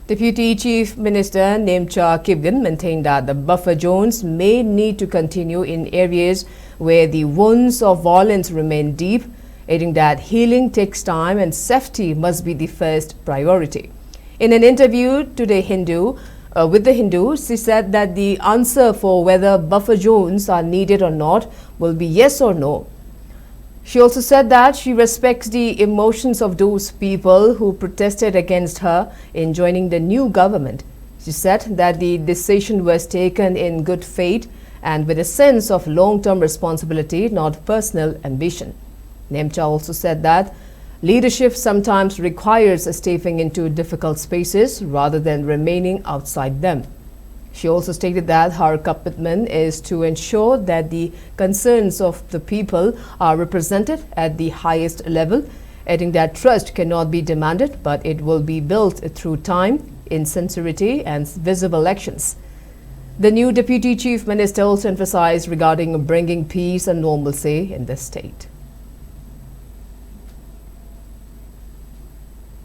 Deputy Chief Minister Nemcha Kipgen maintained that the buffer zones may need to continue in areas where the wounds of violence remain deep, adding that healing takes time and safety must be the first priority. In an interview to the with the Hindu, she said that the answer for whether buffer zones are needed or not will be yes or no. She also said that she respects the emotions of those people who protested against her in joining the new government. She said that the decision was taken in good faith and with a sense of long-term responsibility, not personal ambition. Nemcha also said that leadership sometimes requires stepping into difficult spaces rather than remaining outside them. She also stated that her commitment is to ensure that the concerns of the people are represented at the highest level, adding that trust cannot be demanded, but it will be built through time, in sincerity and visible actions. The new Deputy Chief Minister also emphasized regarding bringing peace and normalcy in the state.